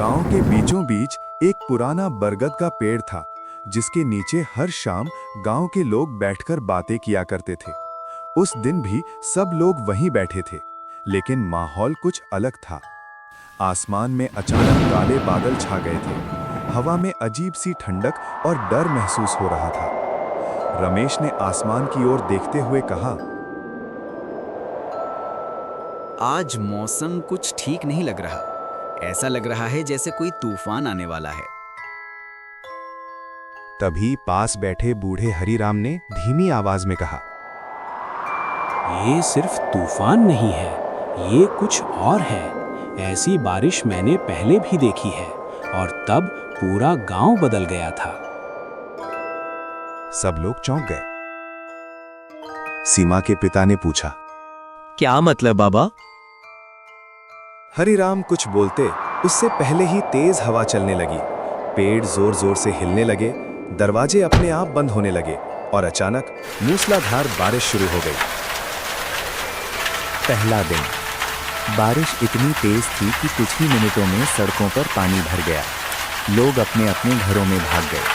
गांव के बीचों बीच एक पुराना बरगद का पेड़ था, जिसके नीचे हर शाम गांव के लोग बैठकर बातें किया करते थे। उस दिन भी सब लोग वहीं बैठे थे, लेकिन माहौल कुछ अलग था। आसमान में अचानक काले बादल छा गए थे। हवा में अजीब सी ठंडक और डर महसूस हो रहा था। रमेश ने आसमान की ओर देखते हुए कहा, आज मौसम कुछ ठीक नहीं लग रहा। ऐसा लग रहा है जैसे कोई तूफान आने वाला है। तभी पास बैठे बूढ़े हरिराम ने धीमी आवाज में कहा, ये सिर्फ तूफान नहीं है, ये कुछ और है। ऐसी बारिश मैंने पहले भी देखी है और तब पूरा गांव बदल गया था। सब लोग चौंक गए। सीमा के पिता ने पूछा, क्या मतलब बाबा? हरिराम कुछ बोलते उससे पहले ही तेज हवा चलने लगी। पेड़ जोर जोर से हिलने लगे, दरवाजे अपने आप बंद होने लगे और अचानक मूसलाधार बारिश शुरू हो गई। पहला दिन बारिश इतनी तेज थी कि कुछ ही मिनटों में सड़कों पर पानी भर गया। लोग अपने अपने घरों में भाग गए।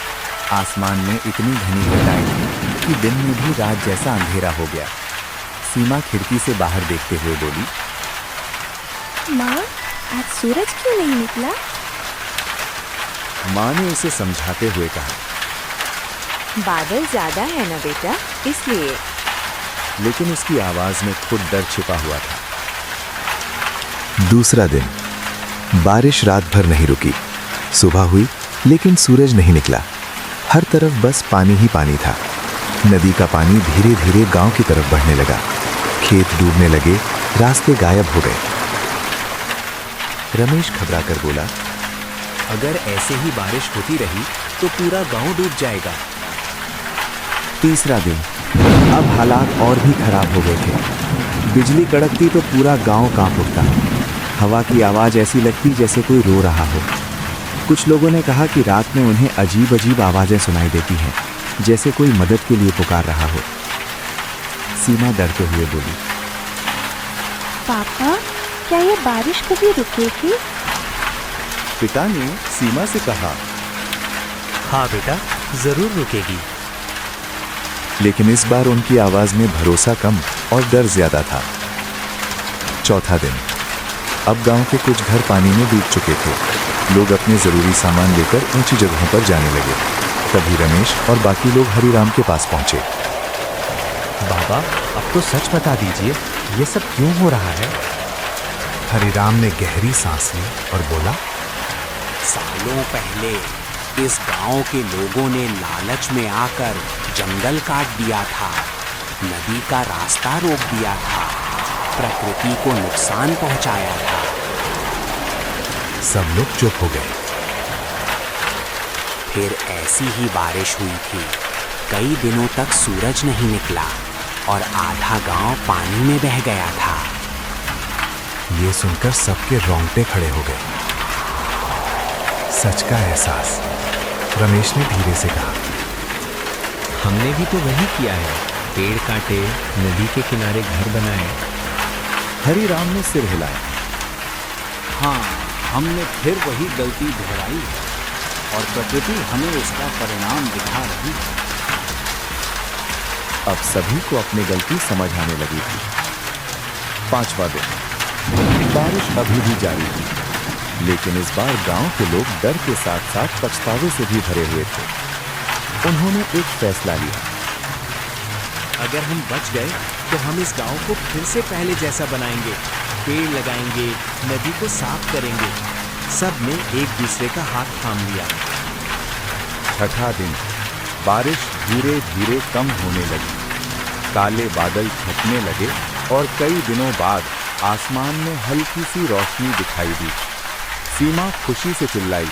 आसमान में इतनी घनी घटाएं थी कि दिन में भी रात जैसा अंधेरा हो गया। सीमा खिड़की से बाहर देखते हुए बोली, माँ, आज सूरज क्यों नहीं निकला? माँ ने उसे समझाते हुए कहा, बादल ज्यादा है ना बेटा, इसलिए। लेकिन उसकी आवाज में खुद डर छिपा हुआ था। दूसरा दिन बारिश रात भर नहीं रुकी। सुबह हुई लेकिन सूरज नहीं निकला। हर तरफ बस पानी ही पानी था। नदी का पानी धीरे धीरे गांव की तरफ बढ़ने लगा। खेत डूबने लगे, रास्ते गायब हो गए। रमेश घबराकर बोला, अगर ऐसे ही बारिश होती रही तो पूरा गांव डूब जाएगा। तीसरा दिन अब हालात और भी खराब हो गए थे। बिजली कड़कती तो पूरा गांव कांप उठता। हवा की आवाज ऐसी लगती जैसे कोई रो रहा हो। कुछ लोगों ने कहा कि रात में उन्हें अजीब अजीब आवाजें सुनाई देती हैं, जैसे कोई मदद के लिए पुकार रहा हो। सीमा डरते हुए बोली, पापा, क्या ये बारिश कभी रुकेगी? पिता ने सीमा से कहा, हाँ बेटा, जरूर रुकेगी। लेकिन इस बार उनकी आवाज में भरोसा कम और डर ज्यादा था। चौथा दिन अब गांव के कुछ घर पानी में डूब चुके थे। लोग अपने जरूरी सामान लेकर ऊंची जगहों पर जाने लगे। तभी रमेश और बाकी लोग हरिराम के पास पहुंचे। बाबा, अब तो सच बता दीजिए, ये सब क्यों हो रहा है? हरिराम ने गहरी सांस ली और बोला, सालों पहले इस गांव के लोगों ने लालच में आकर जंगल काट दिया था, नदी का रास्ता रोक दिया था, प्रकृति को नुकसान पहुंचाया था। सब लोग चुप हो गए। फिर ऐसी ही बारिश हुई थी। कई दिनों तक सूरज नहीं निकला और आधा गांव पानी में बह गया था। ये सुनकर सबके रोंगटे खड़े हो गए। सच का एहसास, रमेश ने धीरे से कहा, हमने भी तो वही किया है, पेड़ काटे, नदी के किनारे घर बनाए। हरिराम ने सिर हिलाया। हाँ, हमने फिर वही गलती दोहराई है और प्रकृति हमें इसका परिणाम दिखा रही है। अब सभी को अपनी गलती समझ आने लगी थी। पांचवा दिन बारिश अभी भी जारी थी, लेकिन इस बार गांव के लोग डर के साथ साथ पछतावे से भी भरे हुए थे। उन्होंने एक फैसला लिया, अगर हम बच गए तो हम इस गांव को फिर से पहले जैसा बनाएंगे, पेड़ लगाएंगे, नदी को साफ करेंगे। सब ने एक दूसरे का हाथ थाम लिया। छठा दिन बारिश धीरे धीरे कम होने लगी। काले बादल छटने लगे और कई दिनों बाद आसमान में हल्की सी रोशनी दिखाई दी। सीमा खुशी से चिल्लाई,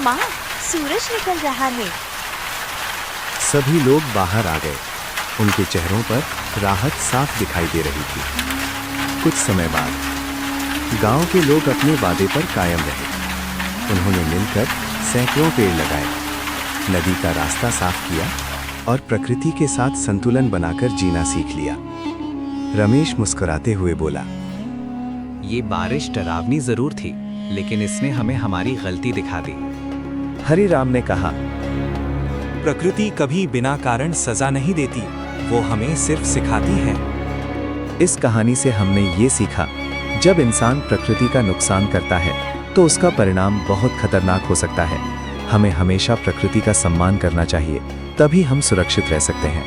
माँ, सूरज निकल रहा है। सभी लोग बाहर आ गए। उनके चेहरों पर राहत साफ दिखाई दे रही थी। कुछ समय बाद गांव के लोग अपने वादे पर कायम रहे। उन्होंने मिलकर सैकड़ों पेड़ लगाए, नदी का रास्ता साफ किया और प्रकृति के साथ संतुलन बनाकर जीना सीख लिया। रमेश मुस्कुराते हुए बोला, ये बारिश डरावनी जरूर थी, लेकिन इसने हमें हमारी गलती दिखा दी। हरि राम ने कहा, प्रकृति कभी बिना कारण सजा नहीं देती, वो हमें सिर्फ सिखाती है। इस कहानी से हमने ये सीखा, जब इंसान प्रकृति का नुकसान करता है तो उसका परिणाम बहुत खतरनाक हो सकता है। हमें हमेशा प्रकृति का सम्मान करना चाहिए, तभी हम सुरक्षित रह सकते हैं।